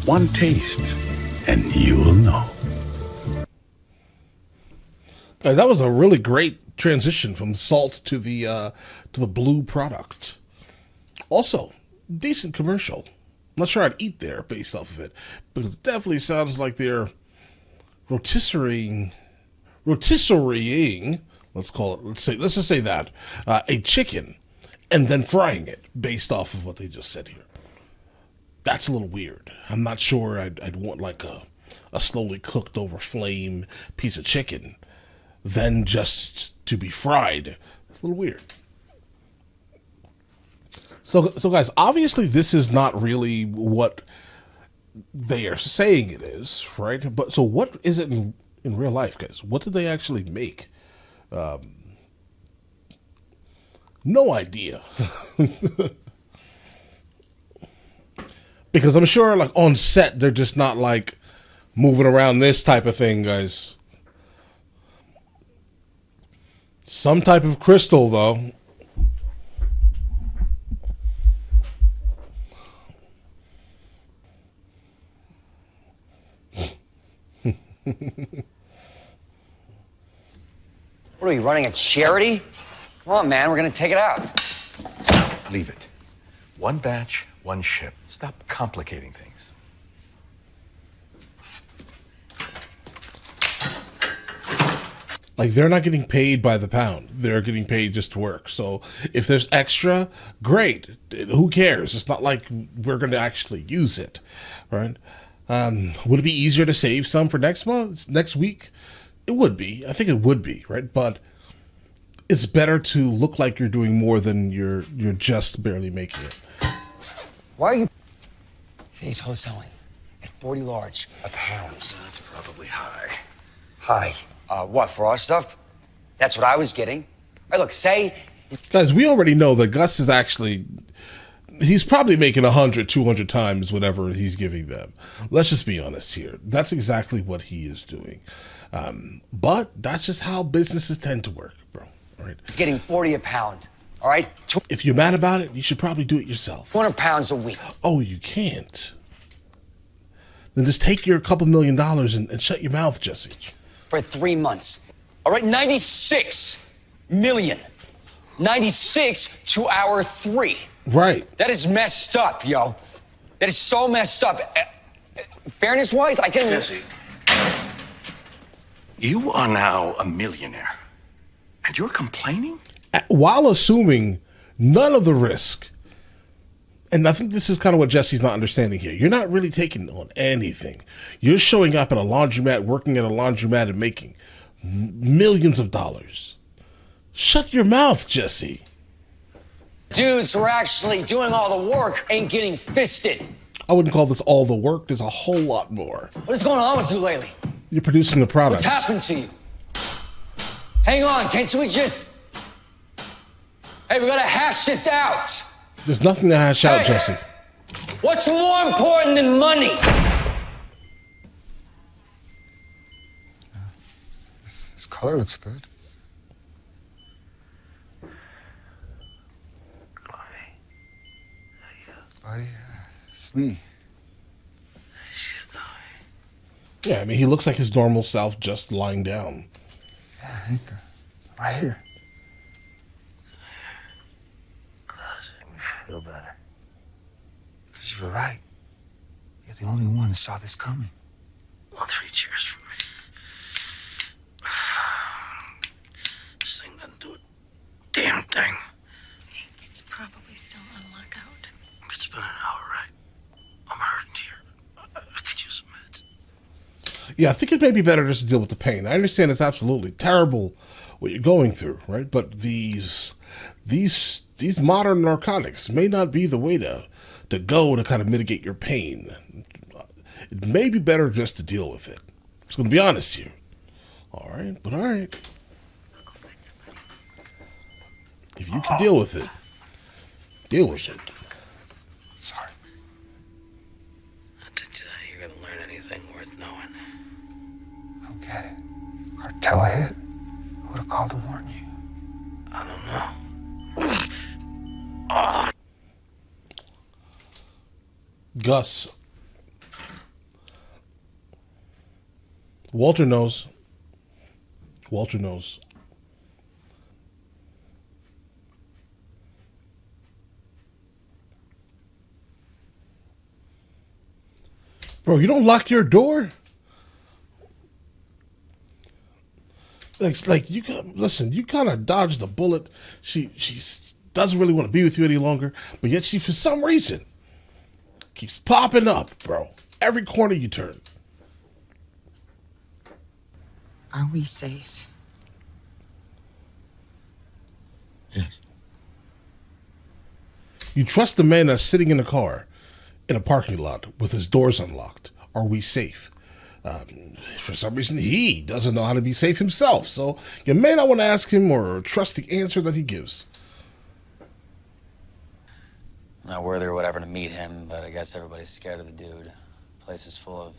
One taste, and you'll know. Guys, that was a really great transition from salt to the blue product. Also, decent commercial. Not sure I'd eat there based off of it, because it definitely sounds like they're rotisserieing. Let's call it. Let's just say that a chicken, and then frying it based off of what they just said here. That's a little weird. I'm not sure I'd want like a slowly cooked over flame piece of chicken, then just to be fried. It's a little weird. So guys, obviously this is not really what they are saying it is, right? But so what is it in real life, guys? What did they actually make? No idea. Because I'm sure, like, on set, they're just not, like, moving around this type of thing, guys. Some type of crystal, though. What are we, running a charity? Come on, man, we're gonna take it out. Leave it. One batch, one ship. Stop complicating things. Like, they're not getting paid by the pound. They're getting paid just to work. So if there's extra, great. Who cares? It's not like we're going to actually use it, right? Would it be easier to save some for next week? It would be. I think it would be, right? But it's better to look like you're doing more than you're just barely making it. Why are you... Say he's wholesaling at 40 large a pound. That's probably high. High. What, for our stuff? That's what I was getting. Hey, look, say... Guys, we already know that Gus is actually... He's probably making 100, 200 times whatever he's giving them. Let's just be honest here. That's exactly what he is doing. But that's just how businesses tend to work, bro. All right. He's getting 40 a pound, all right? If you're mad about it, you should probably do it yourself. 200 pounds a week. Oh, you can't. Then just take your couple $1 million and shut your mouth, Jesse. For 3 months. All right, 96 million. 96 to our 3. Right. That is messed up, yo. That is so messed up. Fairness-wise, I can... Jesse, you are now a millionaire, and you're complaining? While assuming none of the risk. And I think this is kind of what Jesse's not understanding here. You're not really taking on anything. You're showing up at a laundromat, working at a laundromat, and making millions of dollars. Shut your mouth, Jesse. Dudes who are actually doing all the work ain't getting fisted. I wouldn't call this all the work. There's a whole lot more. What is going on with you lately? You're producing the product. What's happened to you? Hang on, can't we just... Hey, we gotta hash this out. There's nothing to hash out, Jesse. What's more important than money? This color looks good. Buddy, it's me. Yeah, I mean, he looks like his normal self just lying down. Yeah, I think right here. Feel better. Because you were right. You're the only one who saw this coming. Well, 3 cheers for me. This thing doesn't do a damn thing. It's probably still on lockout. It's been an hour, right? I'm hurting here. I could use some meds. Yeah, I think it may be better just to deal with the pain. I understand it's absolutely terrible what you're going through, right? But these modern narcotics may not be the way to go to kind of mitigate your pain. It may be better just to deal with it. I'm just going to be honest here. All right, but all right. I'll go find somebody. If you can deal with it, deal with it. Sorry. I did you that you're gonna learn anything worth knowing. I don't get it. Cartel hit. Who would have called to warn you? I don't know. Gus, Walter knows. Walter knows. Bro, you don't lock your door? Like you listen, you kind of dodged the bullet. She doesn't really want to be with you any longer, but yet she, for some reason, keeps popping up, bro. Every corner you turn. Are we safe? Yes. You trust the man that's sitting in a car in a parking lot with his doors unlocked. Are we safe? For some reason, he doesn't know how to be safe himself, so you may not want to ask him or trust the answer that he gives. I'm not worthy or whatever to meet him, but I guess everybody's scared of the dude. Place is full of...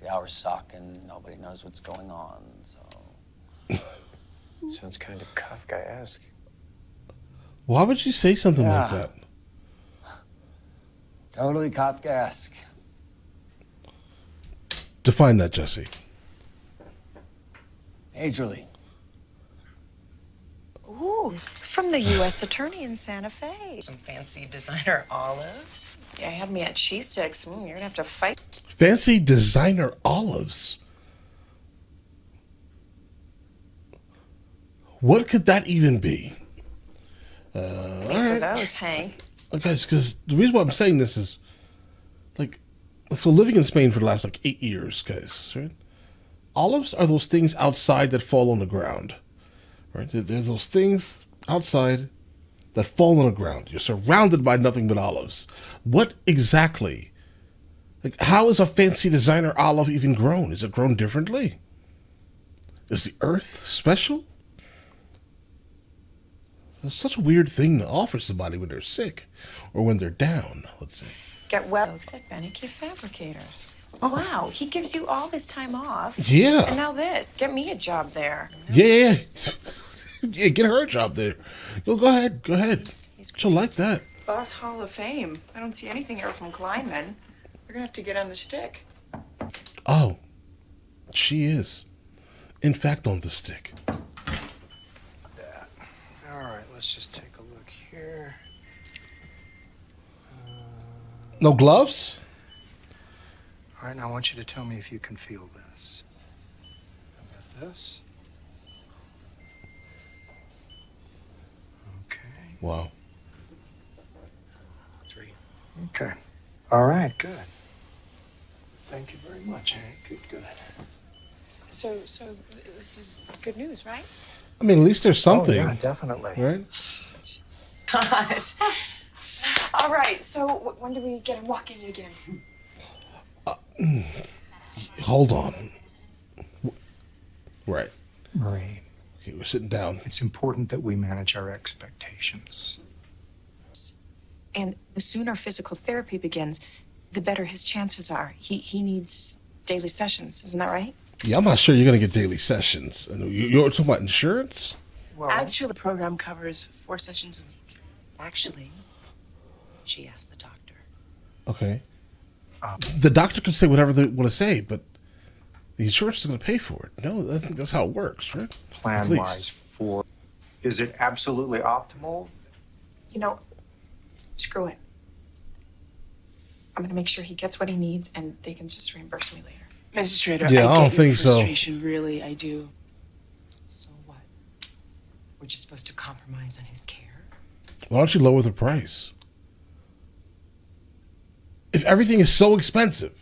The hours suck and nobody knows what's going on, so... Sounds kind of Kafkaesque. Why would you say something like that? Totally Kafkaesque. Define that, Jesse. Majorly. Ooh, from the U.S. Attorney in Santa Fe. Some fancy designer olives? Yeah, had me at cheese sticks. You're gonna have to fight. Fancy designer olives. What could that even be? All For right. those, Hank. Guys, because the reason why I'm saying this is, so living in Spain for the last 8 years, guys, right? Olives are those things outside that fall on the ground, right? There's those things outside that fall on the ground. You're surrounded by nothing but olives. What exactly? How is a fancy designer olive even grown? Is it grown differently? Is the earth special? It's such a weird thing to offer somebody when they're sick or when they're down, let's say. Get well. Folks at Beneke Fabricators. Wow, he gives you all this time off. Yeah. And now this. Get me a job there. Yeah. Yeah, get her a job there. Go ahead. Go ahead. She'll like that. Boss Hall of Fame. I don't see anything here from Kleinman. You're gonna have to get on the stick. Oh, she is, in fact, on the stick. That. All right, let's just take a look here. No gloves? All right, now I want you to tell me if you can feel this. How about this? Okay. Wow. 3. Okay. All right, good. Thank you very much, Hank. Good. So this is good news, right? I mean, at least there's something. Oh, yeah, definitely. Right? God. All right, so when do we get him walking again? Hold on. Right. Marie, Okay, we're sitting down. it's important that we manage our expectations. And the sooner physical therapy begins, the better his chances are. He needs daily sessions, isn't that right? Yeah, I'm not sure you're going to get daily sessions. You're talking about insurance? Well, Actually, the program covers 4 sessions a week. Actually, she asked the doctor. Okay. The doctor can say whatever they want to say, but the insurance is going to pay for it. No, I think that's how it works, right? plan-wise for... Is it absolutely optimal? You know, screw it. I'm gonna make sure he gets what he needs, and they can just reimburse me later. Mrs. Schrader, Yeah, I don't get your think so. frustration, really, I do. So what? We're just supposed to compromise on his care? Why don't you lower the price? If everything is so expensive,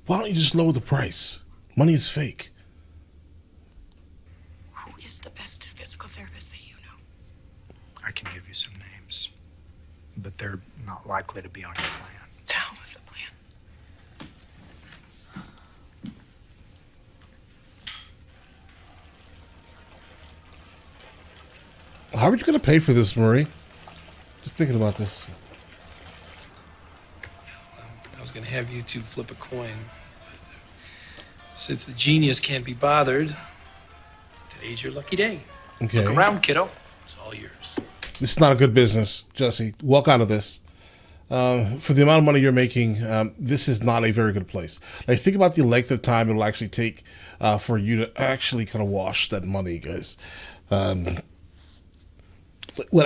why don't you just lower the price? Money is fake. Who is the best physical therapist that you know? I can give you some names, but they're not likely to be on your plan. Down with the plan. How are you going to pay for this, Marie? Just thinking about this. I was going to have you two flip a coin. Since the genius can't be bothered, today's your lucky day. Okay. Look around, kiddo. It's all yours. This is not a good business, Jesse. Walk out of this. For the amount of money you're making, this is not a very good place. Like, think about the length of time it'll actually take for you to actually kind of wash that money, guys. Well,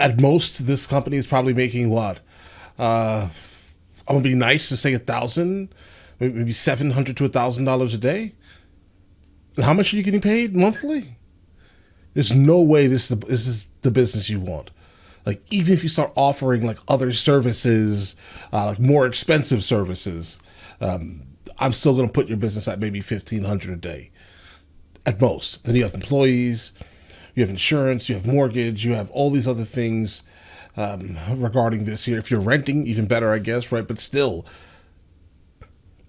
at most, this company is probably making what? I'm gonna be nice to say 1,000, maybe $700 to $1,000 a day. And how much are you getting paid monthly? There's no way this is the business you want. Like, even if you start offering like other services, like more expensive services, I'm still going to put your business at maybe $1,500 a day at most. Then you have employees, you have insurance, you have mortgage, you have all these other things regarding this here. If you're renting, even better, I guess, right? But still,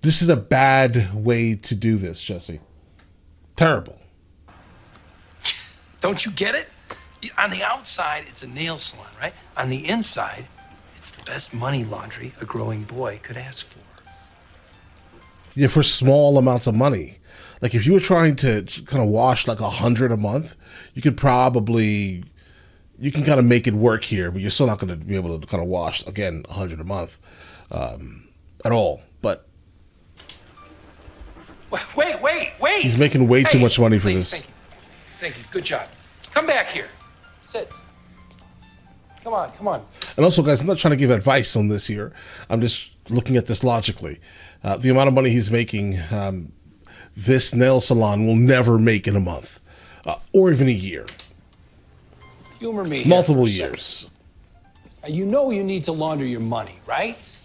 this is a bad way to do this, Jesse. Terrible. Don't you get it? On the outside, it's a nail salon, right? On the inside, it's the best money laundry a growing boy could ask for. Yeah, for small amounts of money. Like, if you were trying to kind of wash like 100 a month, you can kind of make it work here, but you're still not going to be able to kind of wash, again, 100 a month at all. But Wait. he's making way too much money for please, this. Thank you. Good job. Come back here. Sit. Come on. And also, guys, I'm not trying to give advice on this here. I'm just looking at this logically. The amount of money he's making, this nail salon will never make in a month or even a year. Humor me here Multiple for a second. years. You know you need to launder your money, right?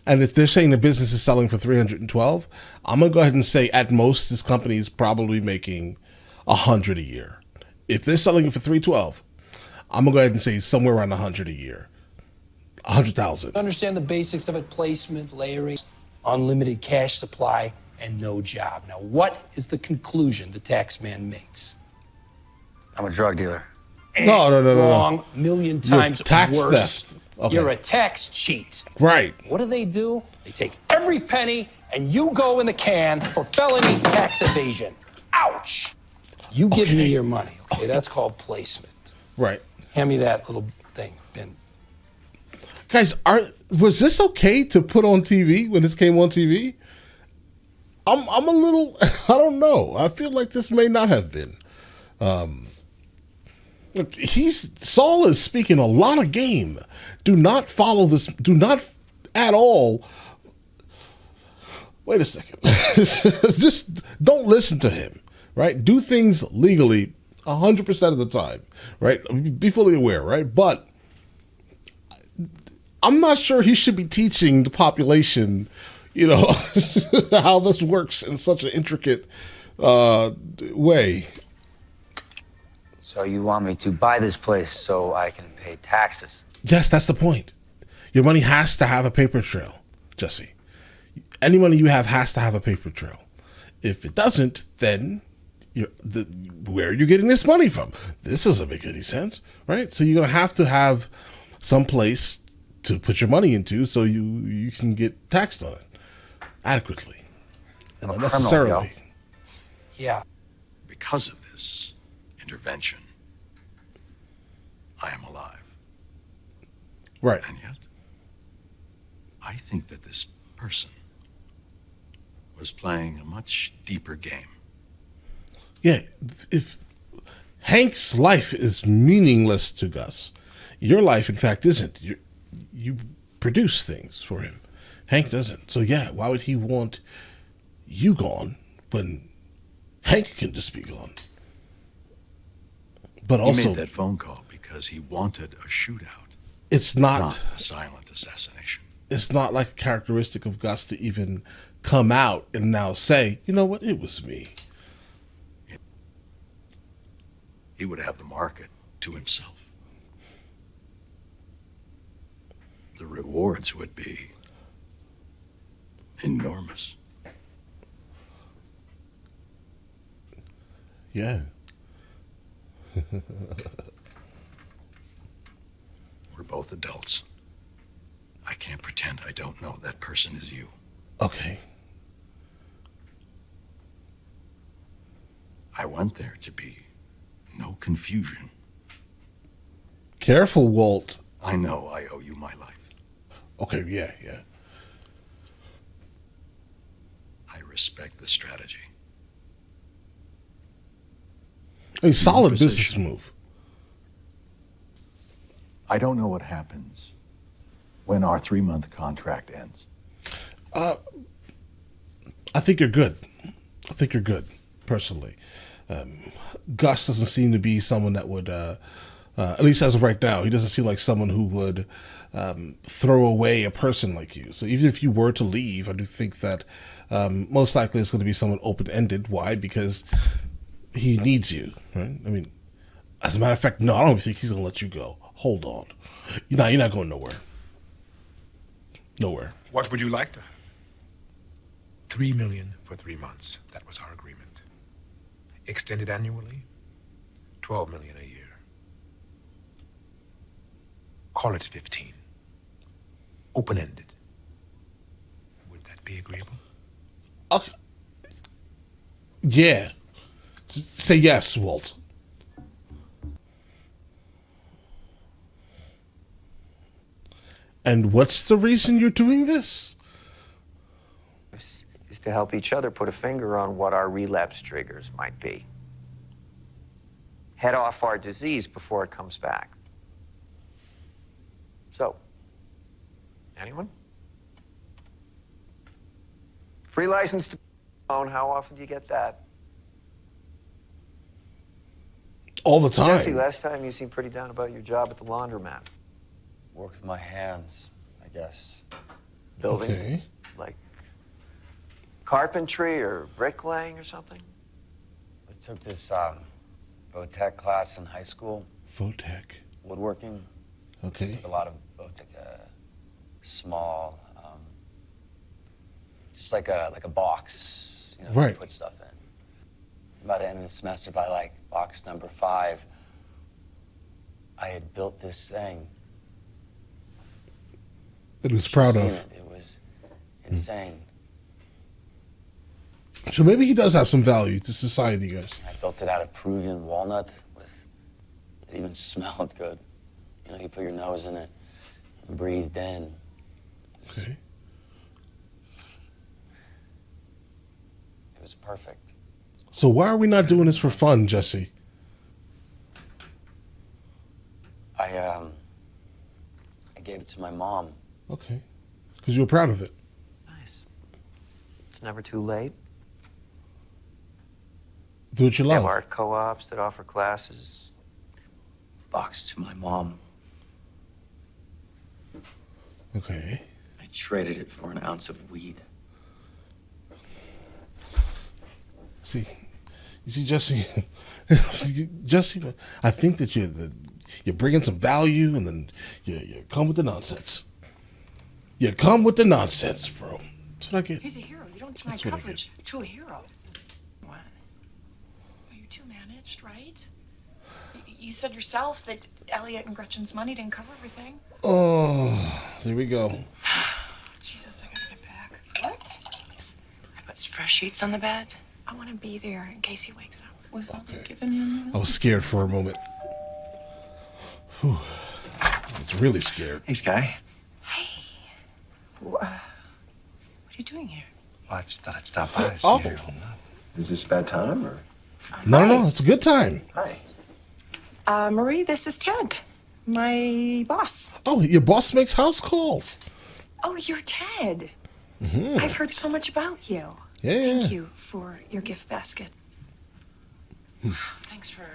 And if they're saying the business is selling for 312, I'm going to go ahead and say at most this company is probably making 100 a year. If they're selling it for 312, I'm going to go ahead and say somewhere around 100 a year. 100,000. Understand the basics of it: placement, layering, unlimited cash supply, and no job. Now, what is the conclusion the tax man makes? I'm a drug dealer. No. Wrong. Million times tax worse. theft. Okay. You're a tax cheat. Right. What do? They take every penny, and you go in the can for felony tax evasion. Ouch! You give me your money, okay? That's called placement. Right. Hand me that little thing, Ben. Guys, was this okay to put on TV when this came on TV? I'm a little, I don't know. I feel like this may not have been. Look, Saul is speaking a lot of game. Do not follow this. Do not at all. Wait a second. Just don't listen to him, right? Do things legally 100% of the time, right? Be fully aware, right? But I'm not sure he should be teaching the population, how this works in such an intricate way. So you want me to buy this place so I can pay taxes? Yes, that's the point. Your money has to have a paper trail, Jesse. Any money you have has to have a paper trail. If it doesn't, then where are you getting this money from? This doesn't make any sense, right? So you're going to have some place to put your money into so you can get taxed on it adequately and unnecessarily. Yeah. Because of this intervention, I am alive. Right. And yet, I think that this person was playing a much deeper game. Yeah, if Hank's life is meaningless to Gus, your life, in fact, isn't. You produce things for him. Hank doesn't. So yeah, why would he want you gone when Hank can just be gone? But also, he made that phone call because he wanted a shootout. It's not a silent assassination. It's not like a characteristic of Gus to even come out and now say, you know what, it was me. He would have the market to himself. The rewards would be enormous. Yeah. We're both adults. I can't pretend I don't know that person is you. Okay. I want there to be no confusion. Careful, Walt. I know I owe you my life. Okay, yeah. I respect the strategy. I mean, solid business Position. move. I don't know what happens when our 3-month contract ends. I think you're good. Personally. Gus doesn't seem to be someone that would, at least as of right now, he doesn't seem like someone who would throw away a person like you. So even if you were to leave, I do think that most likely it's going to be somewhat open-ended. Why? Because he needs you, right? I mean, as a matter of fact, no, I don't even think he's going to let you go. Hold on. You're not going nowhere. Nowhere. What would you like to have? $3 million for 3 months. That was our agreement. Extended annually, $12 million a year. Call it 15. Open-ended. Would that be agreeable? Okay. Yeah. Say yes, Walt. And what's the reason you're doing this? Is to help each other put a finger on what our relapse triggers might be. Head off our disease before it comes back. So, anyone? Free license to own, how often do you get that? All the time. Jesse, last time you seemed pretty down about your job at the laundromat. Work with my hands, I guess. Building? Okay. Like carpentry or bricklaying or something? I took this Votech class in high school. Votech. Woodworking. Okay. Took a lot of Votech, small, just like a box, you know, Right. to put stuff in. By the end of the semester, by like box number 5, I had built this thing. That he was proud Seen of. It was insane. So maybe he does have some value to society, guys. I built it out of Peruvian walnut. It even smelled good. You know, you put your nose in it and breathed in. Okay. It was perfect. So why are we not doing this for fun, Jesse? I gave it to my mom. Okay. Because you were proud of it. Nice. It's never too late. Do what you They have love. art co-ops that offer classes. Box to my mom. Okay. I traded it for an ounce of weed. See, you see, Jesse, Jesse, I think that you're bringing some value, and then you come with the nonsense. You come with the nonsense, bro. That's what I get. He's a hero. You don't deny That's what I coverage to a hero. What? Well, you two managed, right? You said yourself that Elliot and Gretchen's money didn't cover everything. Oh, there we go. Jesus, I gotta get back. What? I put fresh sheets on the bed. I want to be there in case he wakes up. Was all Okay. given him? I was scared for a moment. Whew. I was really scared. Hey, Sky. What are you doing here? Well, I just thought I'd stop by to see Oh. if you're holding up. Is this a bad time, or? No, it's a good time. Hi. Marie, this is Ted, my boss. Oh, your boss makes house calls. Oh, you're Ted. Mm-hmm. I've heard so much about you. Yeah. Thank you for your gift basket. Thanks for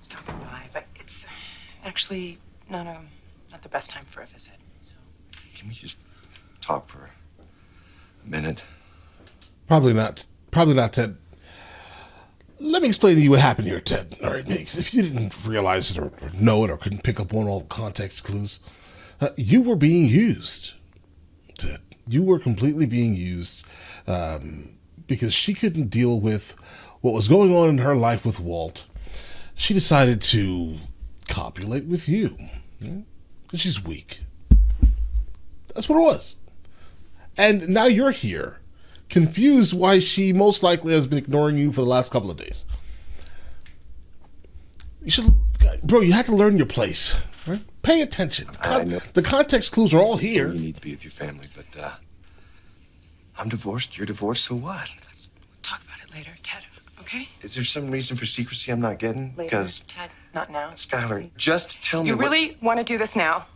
stopping by, but it's actually not the best time for a visit. So Can we just talk for a minute? Probably not. Probably not, Ted. Let me explain to you what happened here, Ted. All right, Mix. If you didn't realize it or know it or couldn't pick up on all the context clues, you were being used, Ted. You were completely being used because she couldn't deal with what was going on in her life with Walt. She decided to copulate with you. Because she's weak. That's what it was. And now you're here, confused why she most likely has been ignoring you for the last couple of days. You should, bro, you have to learn your place, right? pay attention. I know. The context clues are all here. You need to be with your family, but I'm divorced. You're divorced. So what? Let's talk about it later, Ted. Okay? Is there some reason for secrecy I'm not getting? Later, Because Ted. Not now. Skyler, just tell me. You really want to do this now?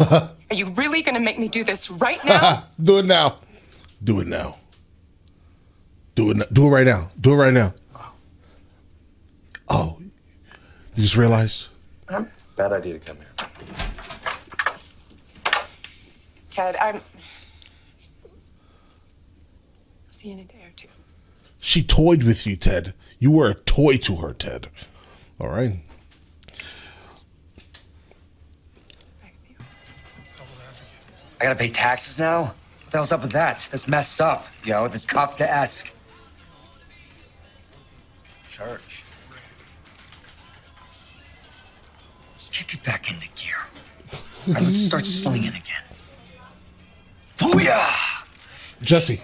Are you really going to make me do this right now? Do it now. Do it now. Do it. Do it right now. Do it right now. Oh, you just realized? Bad idea to come here. Ted, I'll see you in a day or two. She toyed with you, Ted. You were a toy to her, Ted. All right. I gotta pay taxes now? What the hell's up with that? That's messed up, yo. That's Kafkaesque. Church. Let's kick it back into gear. All right, let's start slinging again. Booyah! Jesse,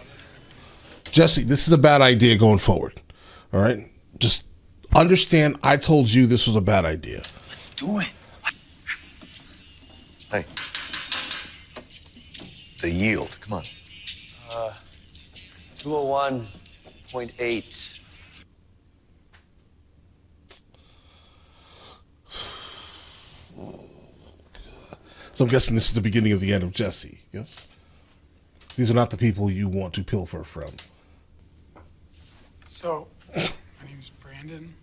this is a bad idea going forward. All right? Just understand I told you this was a bad idea. Let's do it. Hey. The yield. Come on. 201.8. So I'm guessing this is the beginning of the end of Jesse, yes? These are not the people you want to pilfer from. So, my name's Brandon.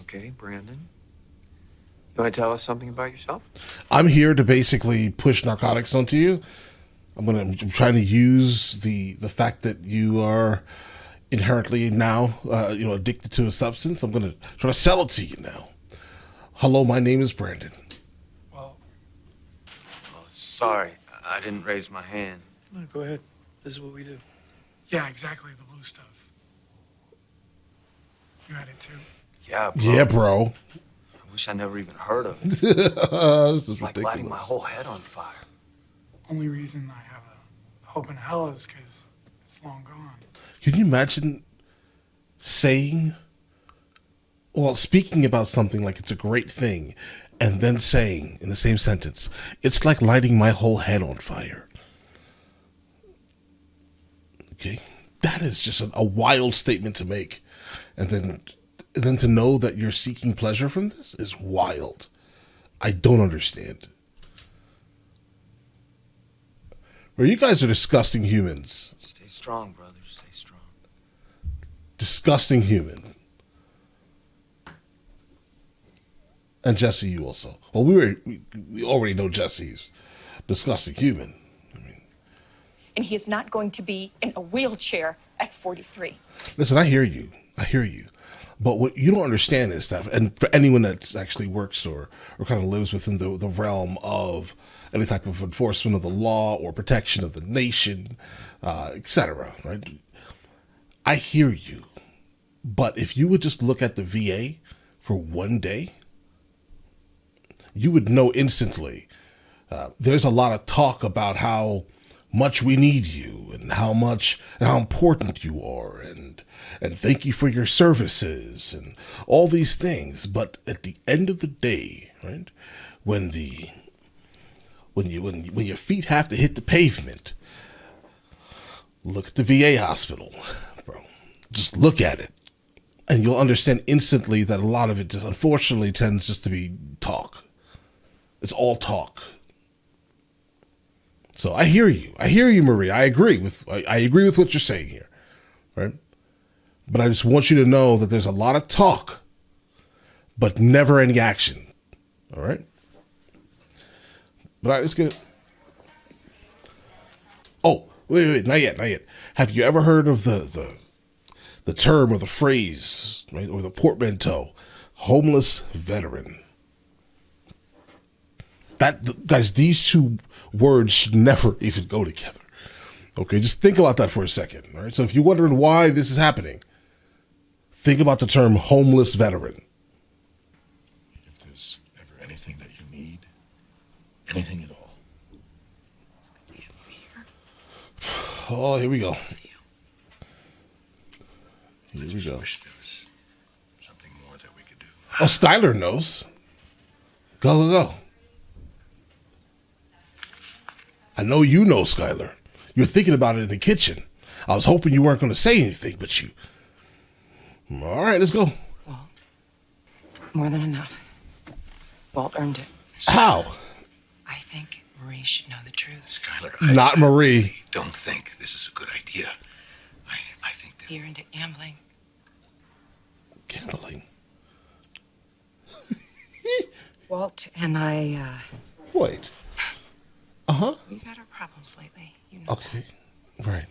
Okay, Brandon. You want to tell us something about yourself? I'm here to basically push narcotics onto you. I'm trying to use the fact that you are inherently now addicted to a substance. I'm going to try to sell it to you now. Hello, my name is Brandon. Sorry, I didn't raise my hand. No, go ahead. This is what we do. Yeah, exactly. The blue stuff. You had it too. Yeah, bro. Yeah, bro. I wish I never even heard of it. This is It's like ridiculous. lighting my whole head on fire. Only reason I have a hope in hell is because it's long gone. Can you imagine speaking about something like it's a great thing, and then saying in the same sentence, it's like lighting my whole head on fire. Okay? That is just a wild statement to make. And then to know that you're seeking pleasure from this is wild. I don't understand. Well, you guys are disgusting humans. Stay strong, brother. Stay strong. Disgusting human. And Jesse, you also. Well, we already know Jesse's disgusting human. And he is not going to be in a wheelchair at 43. Listen, I hear you. But what you don't understand is that, and for anyone that actually works or kind of lives within the realm of any type of enforcement of the law or protection of the nation, etc., right? I hear you. But if you would just look at the VA for one day, you would know instantly there's a lot of talk about how much we need you and how important you are and thank you for your services and all these things. But at the end of the day, right, when your feet have to hit the pavement, look at the VA hospital, bro. Just look at it. And you'll understand instantly that a lot of it just unfortunately tends just to be talk. It's all talk. So I hear you. Marie. I agree with what you're saying here, right? But I just want you to know that there's a lot of talk, but never any action. All right. But let's get it. Oh, wait, not yet. Have you ever heard of the term or the phrase, right, or the portmanteau, homeless veteran? Guys, these two words should never even go together. Okay, just think about that for a second. All right, so if you're wondering why this is happening, think about the term homeless veteran. If there's ever anything that you need, anything at all. Oh, here we go. I wish there was something more that we could do. Oh, Skyler knows. Go. I know you know, Skyler. You're thinking about it in the kitchen. I was hoping you weren't going to say anything, but you... All right, let's go. More than enough. Walt earned it. How? I think Marie should know the truth. Skyler, Not Marie. don't think this is a good idea. I think that... He earned it gambling. Gambling? Walt and I, Wait. Uh-huh. we've had our problems lately, you know. Okay. Right.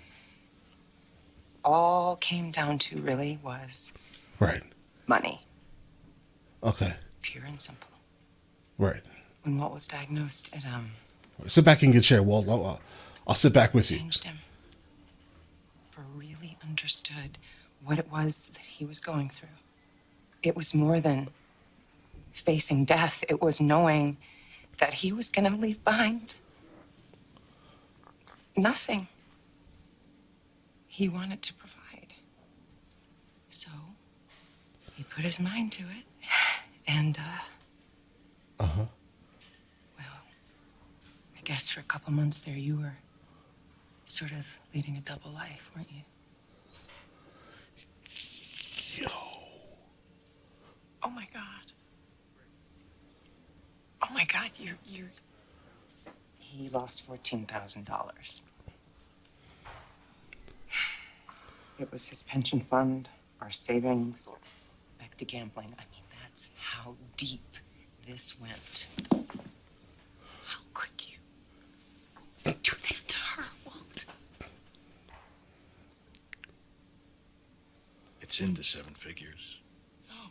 All came down to really was Right. money. Okay. Pure and simple. Right. When Walt was diagnosed, it, Sit back in your chair, Walt. I'll sit back with you. changed him. For really understood what it was that he was going through. It was more than facing death. It was knowing that he was going to leave behind nothing. He wanted to provide. So he put his mind to it. And, Uh-huh. well, I guess for a couple months there you were sort of leading a double life, weren't you? Oh my God. Oh my God, you're... He lost $14,000. It was his pension fund, our savings, back to gambling. I mean, that's how deep this went. How could you do that to her, Walt? It's into 7 figures. Oh.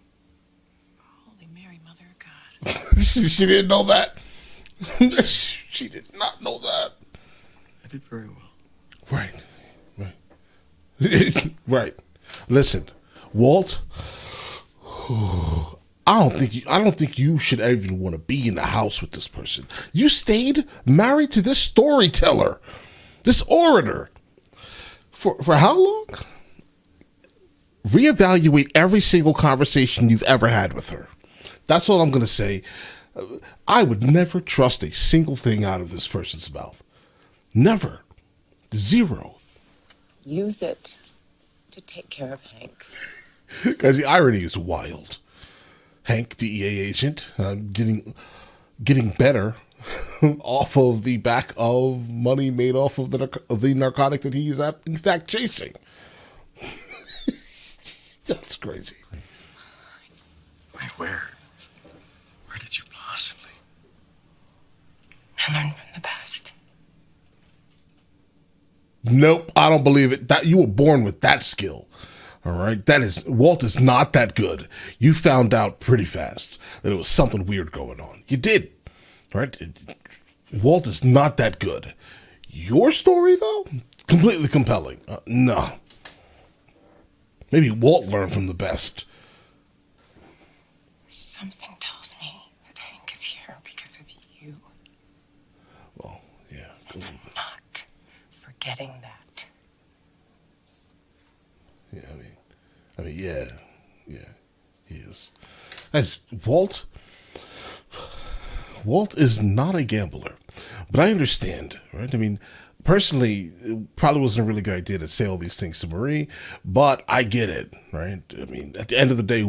Holy Mary, Mother of God. She didn't know that. She did not know that. I did very well. Right. Right. Right. Listen, Walt, I don't think you should even want to be in the house with this person. You stayed married to this storyteller, this orator. For how long? Reevaluate every single conversation you've ever had with her. That's all I'm going to say. I would never trust a single thing out of this person's mouth. Never. Zero. Use it to take care of Hank. Because the irony is wild. Hank, DEA agent, getting better off of the back of money made off of the narcotic that he is in fact chasing. That's crazy. Wait, where did you possibly? I learned from the best. Nope, I don't believe it. That you were born with that skill. All right, Walt is not that good. You found out pretty fast that it was something weird going on. You did, right? Walt is not that good. Your story, though, completely compelling. No, maybe Walt learned from the best. Something tells me that Hank is here because of you. Well, yeah. And I'm not forgetting that. Yeah, I mean, yeah, he is. As Walt is not a gambler, but I understand, right? I mean, personally, it probably wasn't a really good idea to say all these things to Marie, but I get it, right? I mean, at the end of the day,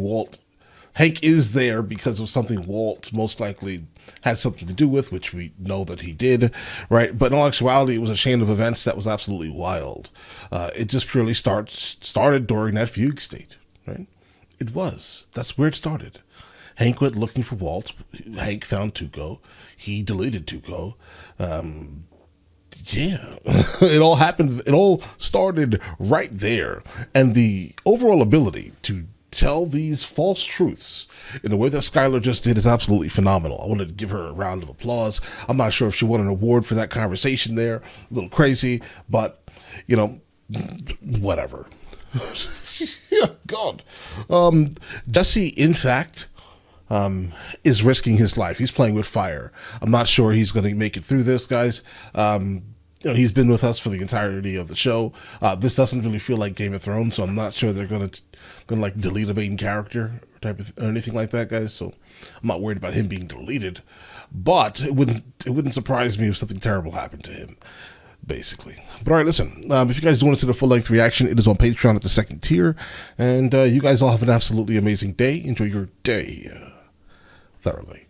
Hank is there because of something Walt most likely had something to do with, which we know that he did, right? But in all actuality, it was a chain of events that was absolutely wild. It just purely started during that fugue state, right? It was. That's where it started. Hank went looking for Walt. Hank found Tuco. He deleted Tuco. Yeah, it all happened. It all started right there. And the overall ability to tell these false truths in the way that Skyler just did is absolutely phenomenal. I want to give her a round of applause. I'm not sure if she won an award for that conversation there. A little crazy, but, whatever. Yeah, God. Jesse, in fact, is risking his life. He's playing with fire. I'm not sure he's going to make it through this, guys. he's been with us for the entirety of the show. This doesn't really feel like Game of Thrones, so I'm not sure they're gonna like delete a main character or anything like that, guys. So I'm not worried about him being deleted, but it wouldn't surprise me if something terrible happened to him, basically. But all right, listen. If you guys do want to see the full length reaction, it is on Patreon at the 2nd tier, and you guys all have an absolutely amazing day. Enjoy your day thoroughly.